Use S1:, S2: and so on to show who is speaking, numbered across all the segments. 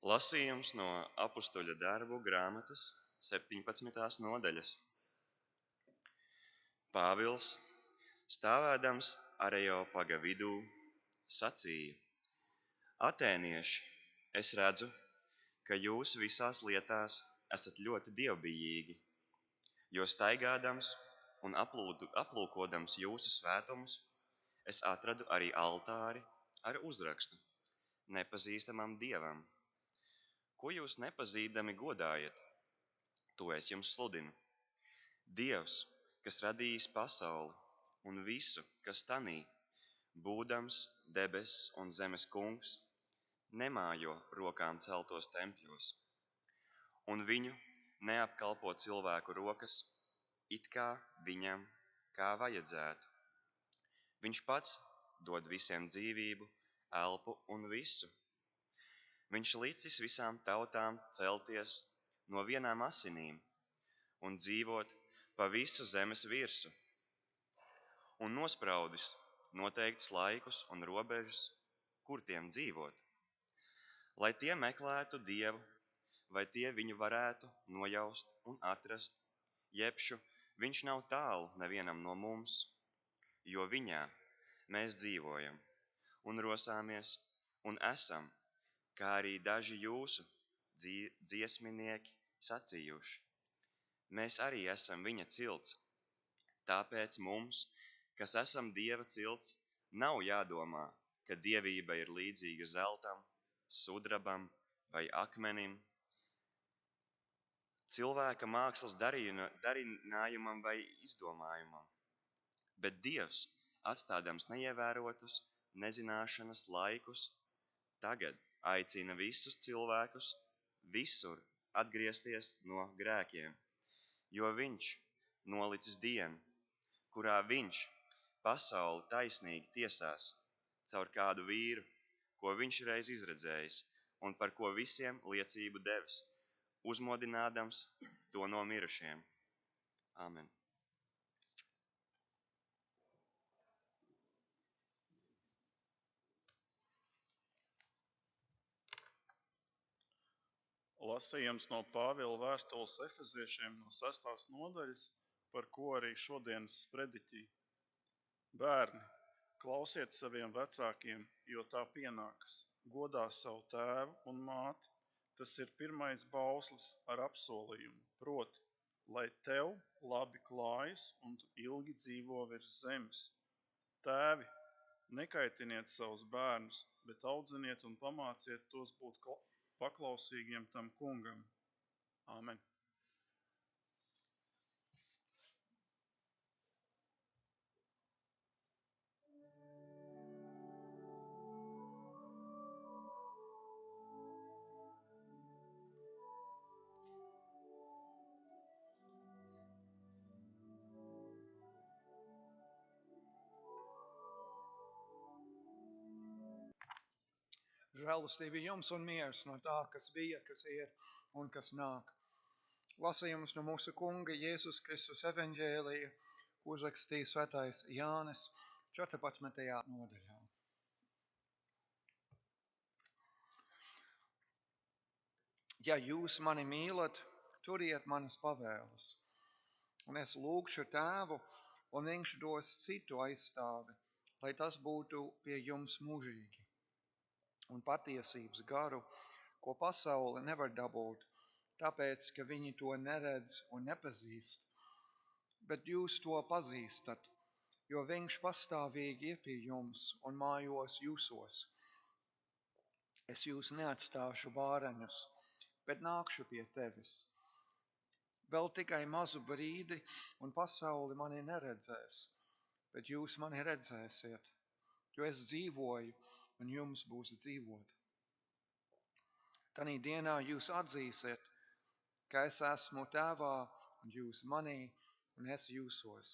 S1: Lasījums no Apustuļa darbu grāmatas 17. nodaļas. Pāvils, stāvēdams Areopaga vidū, sacīja: Atēnieši, es redzu, ka jūs visās lietās esat ļoti dievbijīgi, jo staigādams un aplūkodams jūsu svētumus, es atradu arī altāri ar uzrakstu nepazīstamam dievam. Ko jūs nepazīdami godājat? To es jums sludinu. Dievs, kas radījis pasauli un visu, kas tanī, būdams debesis un zemes kungs, nemājo rokām celtos tempļos, un viņu neapkalpo cilvēku rokas, it kā viņam kā vajadzētu. Viņš pats dod visiem dzīvību, elpu un visu. Viņš licis visām tautām celties no vienām asinīm un dzīvot pa visu zemes virsu, un nospraudis noteiktus laikus un robežas, kur tiem dzīvot, lai tie meklētu Dievu, vai tie viņu varētu nojaust un atrast, jebšu viņš nav tālu nevienam no mums, jo viņā mēs dzīvojam un rosāmies un esam, kā arī daži jūsu dziesminieki sacījuši. Mēs arī esam viņa cilts, tāpēc mums, kas esam Dieva cilts, nav jādomā, ka dievība ir līdzīga zeltam, sudrabam vai akmenim, cilvēka mākslas darinājumam vai izdomājumam. Bet Dievs, atstādams neievērotus nezināšanas laikus, tagad aicina visus cilvēkus visur atgriezties no grēkiem, jo viņš nolicis dienu, kurā viņš pasauli taisnīgi tiesās caur kādu vīru, ko viņš reiz izredzējis un par ko visiem liecību devis, uzmodinādams to no mirušiem. Amen.
S2: Lasījums no Pāvila vēstules Efeziešiem no 6. nodaļas, par ko arī šodienas sprediķī. Bērni, klausiet saviem vecākiem, jo tā pienākas. Godā savu tēvu un māti, tas ir pirmais bauslis ar apsolījumu, proti, lai tev labi klājas un tu ilgi dzīvo virs zemes. Tēvi, nekaitiniet savus bērnus, bet audziniet un pamāciet tos būt paklausīgiem tam kungam. Āmen.
S3: Žēlastība jums un miers no tā, kas bija, kas ir un kas nāk. Lasījums no mūsu kunga Jēzus Kristus evaņģēlija, uzrakstīja svētais Jānis 14. nodaļā. Ja jūs mani mīlat, turiet manas pavēles, un es lūgšu tēvu, un viņš dos citu aizstāvi, lai tas būtu pie jums mūžīgi. Un patiesības garu, ko pasaule nevar dabūt, tāpēc, ka viņi to neredz un nepazīst, bet jūs to pazīstat, jo viņš pastāvīgi ir pie jums un mājos jūsos. Es jūs neatstāšu bāreņus, bet nākšu pie tevis. Vēl tikai mazu brīdi, un pasauli mani neredzēs, bet jūs mani redzēsiet, jo es dzīvoju, un jums būs dzīvot. Tanī dienā jūs atzīsiet, ka es esmu tēvā, un jūs manī, un es jūsos.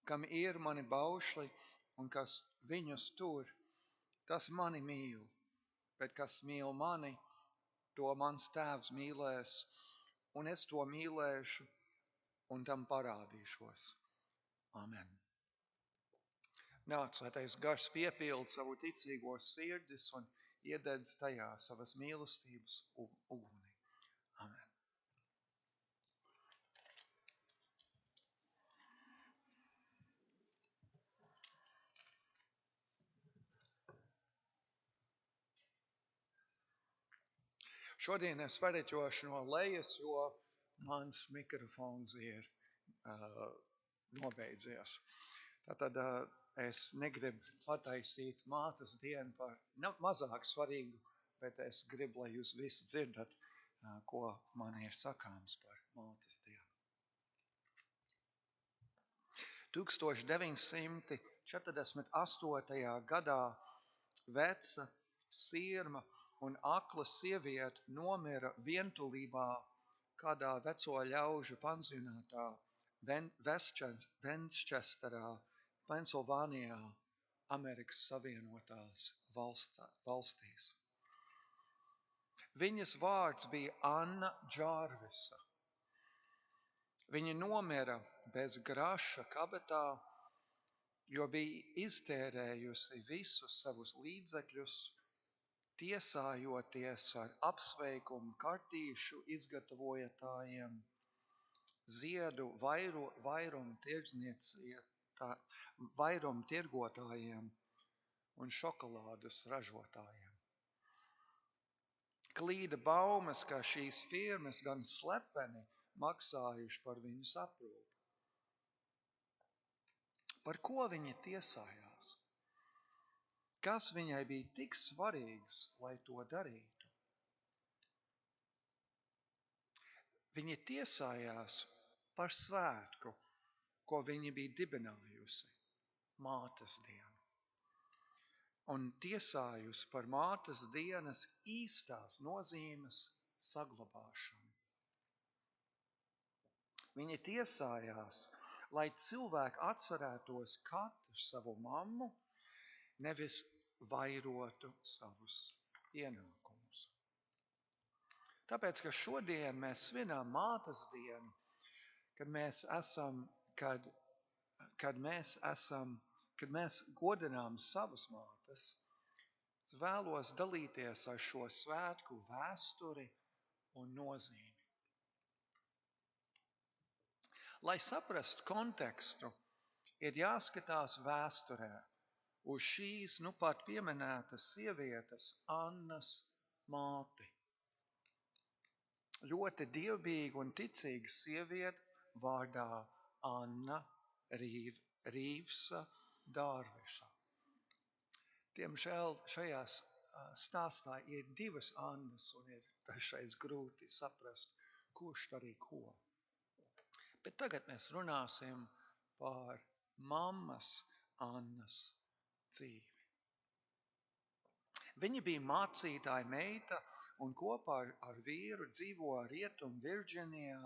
S3: Kam ir mani baušļi, un kas viņus tur, tas mani mīl, bet kas mīl mani, to mans tēvs mīlēs, un es to mīlēšu, un tam parādīšos. Amen. Nāc, svētais gars piepild savu ticīgo sirdis un iededz tajā savas mīlestības uguni. Amen. Šodien es pareķošu no lejas, jo mans mikrofons ir nobeidzies. Tātad es negribu pataisīt mātes dienu par mazāk svarīgu, bet es gribu, lai jūs visi dzirdat, ko man ir sakāms par mātes dienu. 1948. gadā veca, sirma un akla sieviete nomira vientulībā kādā veco ļaužu pansionātā Westchesterā, Pensilvānijā, Amerikas Savienotās valstīs. Viņas vārds bija Anna Džārvisa. Viņa nomira bez graša kabatā, jo bija iztērējusi visus savus līdzekļus, tiesājoties ar apsveikumu kartīšu izgatavotājiem, ziedu vairumu tirgotājiem un šokolādes ražotājiem. Klīda baumas, ka šīs firmas gan slepeni maksājuši par viņu aprūpi. Par ko viņa tiesājās? Kas viņai bija tik svarīgs, lai to darītu? Viņa tiesājās par svētku, ko viņa bija dibinājusi, mātes dienu. Un tiesājusi par mātes dienas īstās nozīmes saglabāšanu. Viņa tiesājās, lai cilvēki atcerētos katru savu mammu, nevis vairotu savus ienākumus. Tāpēc, ka šodien mēs svinām mātes dienu, kad mēs godinām savas mātes, es vēlos dalīties ar šo svētku vēsturi un nozīmi. Lai saprastu kontekstu, ir jāskatās vēsturē uz šīs nu pat pieminētas sievietes Annas māti. Ļoti dievbijīga un ticīga sieviete vārdā Anna Rīvsa Dārviša. Diemžēl šajā stāstā ir divas Annas un ir dažreiz grūti saprast, kurš darīja ko. Bet tagad mēs runāsim par mammas Annas dzīvi. Viņa bija mācītāja meita un kopā ar vīru dzīvoja Rietumu Virdžinijā,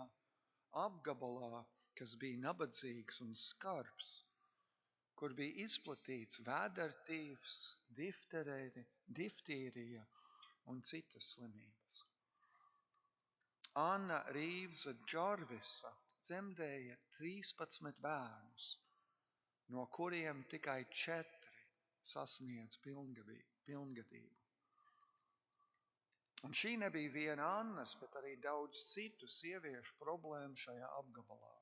S3: apgabalā, kas bija nabadzīgs un skarbs, kur bija izplatīts vēdertīvs, diftīrija un citas slimības. Anna Rīvsa Džārvisa dzemdēja 13 bērnus, no kuriem tikai 4 sasniedz pilngadību. Un šī nebija viena Annas, bet arī daudz citu sieviešu problēmu šajā apgabalā.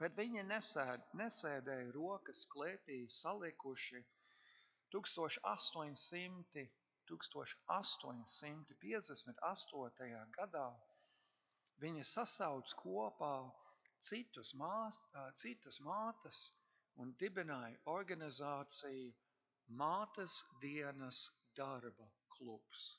S3: Bet viņi nesēdēja rokas klēpī salikuši 1858. gadā. Viņa sasauc kopā citas mātes un dibināja organizāciju Mātes dienas darba klubs.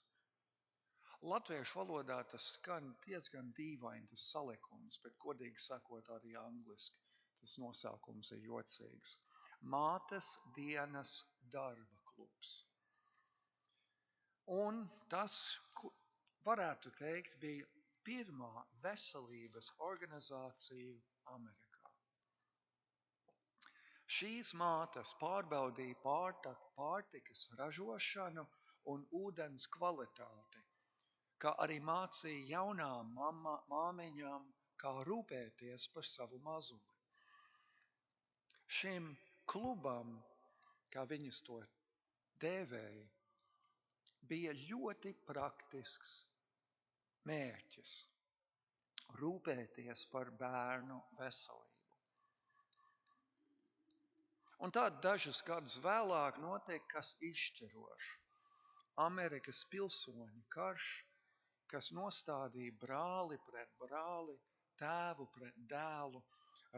S3: Latviešu valodā tas skan diezgan dīvaini, tas salikums, bet godīgi sakot arī angliski tas nosaukums ir jocīgs. Mātes dienas darba klubs. Un tas, varētu teikt, bija pirmā veselības organizācija Amerikā. Šīs mātes pārbaudīja pārtikas ražošanu un ūdens kvalitāti, kā arī mācīja jaunām māmiņām, kā rūpēties par savu mazuli. Šim klubam, kā viņas to dēvēja, bija ļoti praktisks mērķis – rūpēties par bērnu veselību. Un tad dažus gadus vēlāk notiek kas izšķirošs. Amerikas pilsoņu karš, kas nostādīja brāli pret brāli, tēvu pret dēlu,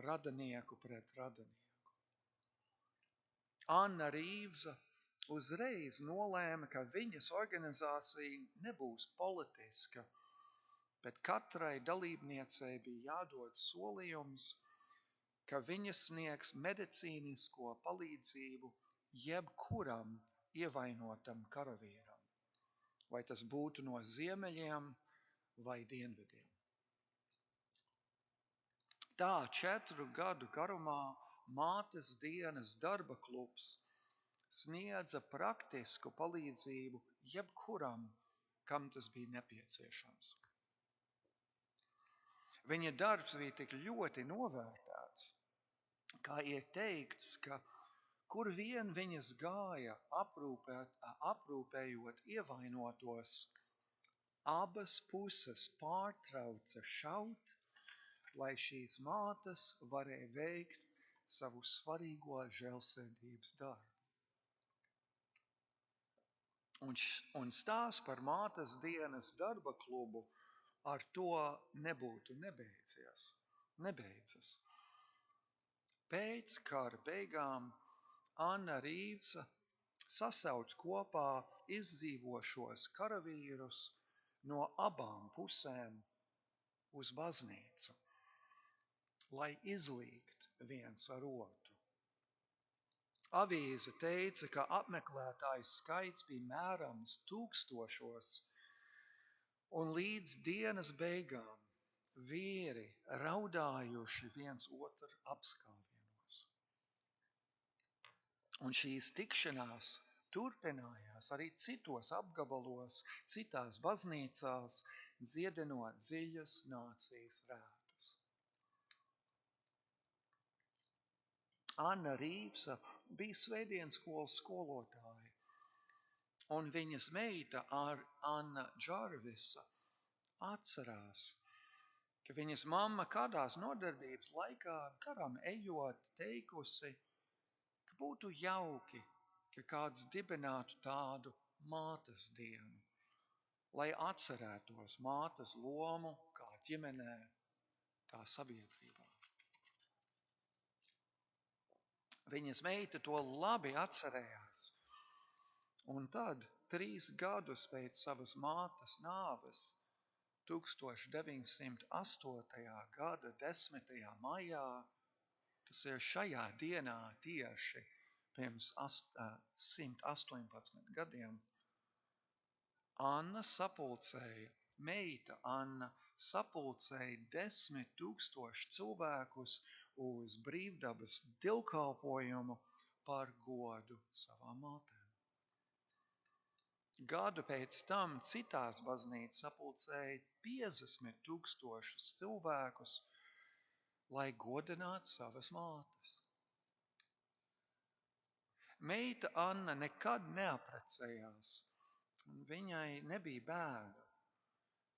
S3: radinieku pret radinieku. Anna Rīvza uzreiz nolēma, ka viņas organizācija nebūs politiska, bet katrai dalībniecei bija jādod solījums, ka viņa sniegs medicīnisko palīdzību jebkuram ievainotam karavīram, vai tas būtu no ziemeļiem vai dienvidiem. Tā 4 gadu garumā Mātes dienas darba klubs sniedza praktisku palīdzību jebkuram, kam tas bija nepieciešams. Viņa darbs bija tik ļoti novērtēts, kā ir teikts, ka kur vien viņas gāja aprūpējot ievainotos, abas puses pārtrauca šaut, lai šīs mātes varēja veikt savu svarīgo žēlsirdības darbu. Un stāsts par Mātes dienas darba klubu ar to nebūtu nebeidzas. Pēc kara beigām Anna Rīvza sasauc kopā izdzīvošos karavīrus no abām pusēm uz baznīcu, lai izlīgt viens ar otru. Avīze teica, ka apmeklētāju skaits bija mērams 1000, un līdz dienas beigām vīri raudājuši viens otru apskāvienos. Un šīs tikšanās turpinājās arī citos apgabalos, citās baznīcās, dziedinot dziļas nācijas rētas. Anna Rīvza bija svētdienas skolas skolotāja, un viņas meita Anna Džarvisa atcerās, ka viņas mamma kādās nodarbības laikā garām ejot teikusi, ka būtu jauki, ka kāds dibinātu tādu mātes dienu, lai atcerētos mātes lomu kā ģimenē, tā sabiedrībā. Viņas meita to labi atcerējās, un tad 3 gadus pēc savas mātes nāves 1908. Gada 10. maijā, tas ir šajā dienā tieši pirms 118 gadiem, meita Anna sapulcēja 10 000 cilvēkus uz brīvdabas dievkalpojumu par godu savām mātēm. Gadu pēc tam citās baznīcas sapulcēja 50 000 cilvēkus, lai godinātu savas mātes. Meita Anna nekad neaprecējās, un viņai nebija bērnu,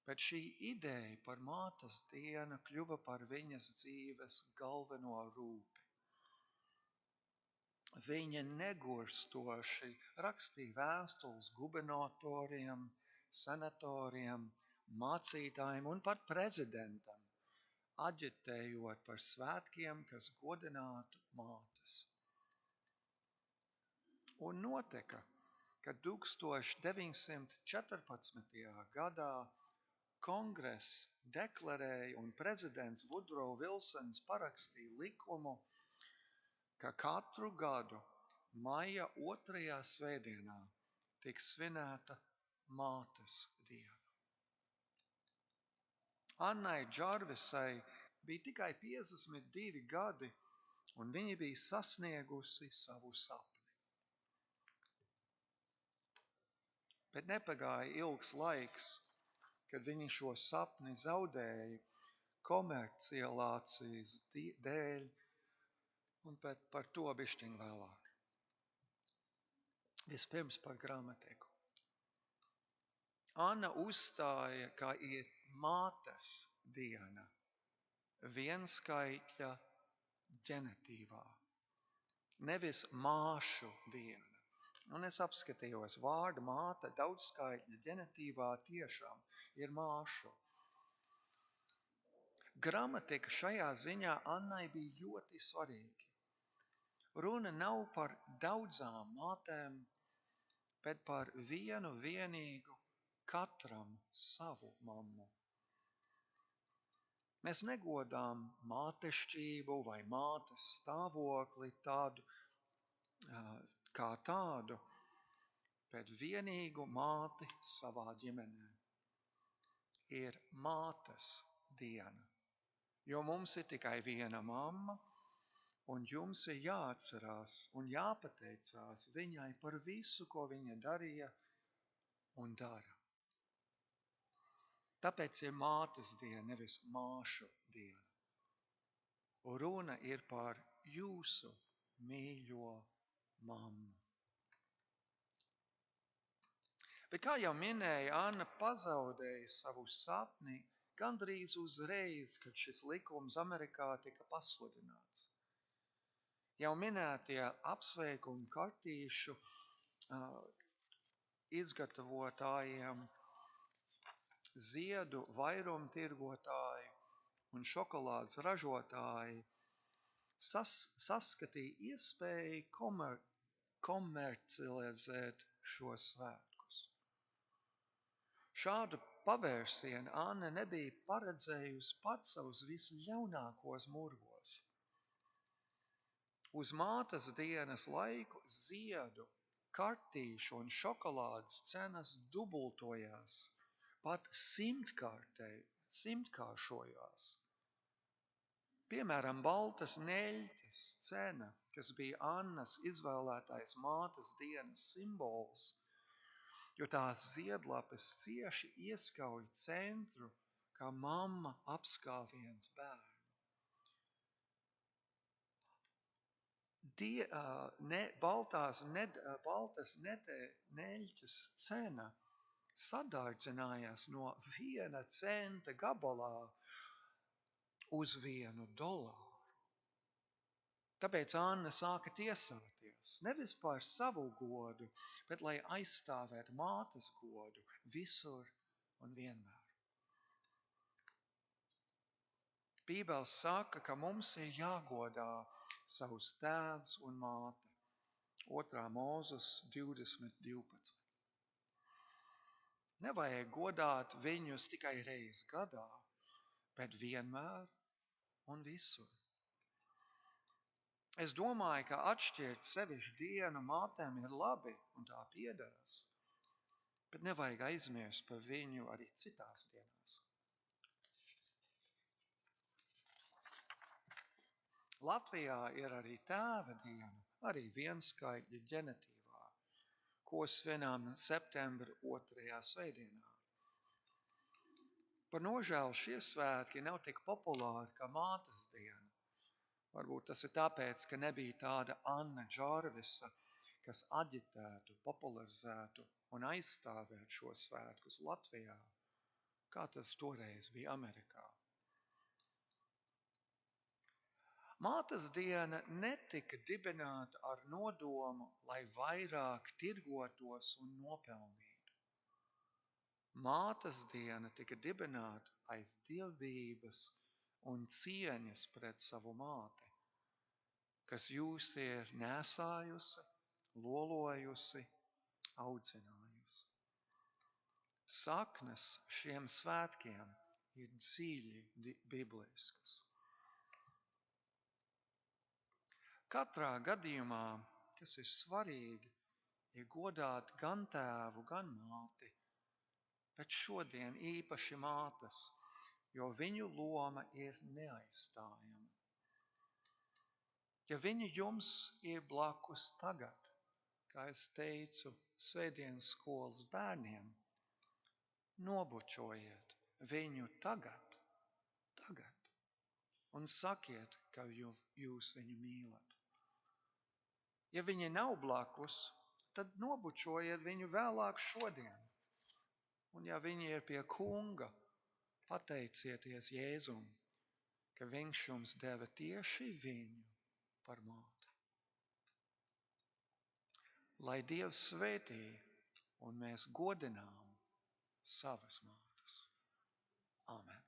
S3: bet šī ideja par mātes dienu kļuva par viņas dzīves galveno rūpi. Viņa negurstoši rakstīja vēstules gubernatoriem, senatoriem, mācītājiem un pat prezidentam, aģitējot par svētkiem, kas godinātu mātes. Un notika, ka 1914. gadā Kongress deklarēja un prezidents Woodrow Wilsons parakstīja likumu, ka katru gadu maija 2. svētdienā tiks svinēta mātes diena. Annai Džarvisai bija tikai 52 gadi, un viņa bija sasniegusi savu sapni. Bet nepagāja ilgs laiks, kad viņi šo sapni zaudēja komercializācijas dēļ, un par to bišķiņ vēlāk. Vispirms par gramatiku. Anna uzstāja, ka ir mātes diena vienskaitļa ģenitīvā, nevis māšu diena. Un es apskatījos, vārda māte daudzskaitļa ģenitīvā tiešām ir māšu. Gramatika šajā ziņā Annai bija ļoti svarīga. Runa nav par daudzām mātēm, bet par vienu vienīgu, katram savu mammu. Mēs negodām mātešķību vai mātes stāvokli tādu kā tādu, bet vienīgu māti savā ģimenē. Ir mātes diena, jo mums ir tikai viena mamma, un jums ir jāatcerās un jāpateicās viņai par visu, ko viņa darīja un dara. Tāpēc ir mātes diena, nevis māšu diena. Runa ir par jūsu mīļo mammu. Bet, kā jau minēja, Anna pazaudēja savu sapni gandrīz uzreiz, kad šis likums Amerikā tika pasludināts. Jau minētie apsveikumu kartīšu izgatavotājiem, ziedu vairumtirgotāji un šokolādes ražotāji saskatīja iespēju komercializēt šos svētkus. Šādu pavērsienu Anna nebija paredzējusi pat savus visļaunākos murgos. Uz mātes dienas laiku ziedu, kartīšu un šokolādes cenas dubultojās, pat simtkāršojās. Piemēram, baltas neļķes cena, kas bija Annas izvēlētais mātes dienas simbols, jo tās ziedlapes cieši ieskauj centru, kā mamma apskāviens bērnu. Baltas neļķes cena sadārdzinājās no 1 centa gabalā uz $1. Tāpēc Anna sāka tiesāties, nevis par savu godu, bet lai aizstāvētu mātes godu visur un vienmēr. Bībele saka, ka mums ir jāgodā savus tēvs un māte. 2. Mūzes 20:12. Nevajag godāt viņus tikai reiz gadā, bet vienmēr un visur. Es domāju, ka atšķirt sevišķu dienu mātēm ir labi un tā piederas, bet nevajag aizmirst par viņu arī citās dienās. Latvijā ir arī tēva diena, arī vienskaitļa ģenitīvā, ko svinām septembra 2. svētdienā. Par nožēlu šie svētki nav tik populāri kā mātes diena. Varbūt tas ir tāpēc, ka nebija tāda Anna Džārvisa, kas aģitētu, popularizētu un aizstāvētu šos svētkus Latvijā, kā tas toreiz bija Amerikā. Mātes diena netika dibināta ar nodomu, lai vairāk tirgotos un nopelnītu. Mātes diena tika dibināta aiz dievbijības un cieņas pret savu māti, kas jūs ir nesājusi, lolojusi, audzinājusi. Saknes šiem svētkiem ir dziļi bibliskas. Katrā gadījumā, kas ir svarīgi, ir godāt gan tēvu, gan māti, bet šodien īpaši mātes, jo viņu loma ir neaizstājama. Ja viņi jums ir blakus tagad, kā es teicu, svētdienas skolas bērniem, nobučojiet viņu tagad, un sakiet, ka jūs viņu mīlat. Ja viņi nav blakus, tad nobučojiet viņu vēlāk šodien. Un ja viņi ir pie kunga, pateicieties Jēzum, ka viņš jums deva tieši viņu par māti. Lai Dievs svētī un mēs godinām savas mātes. Āmen.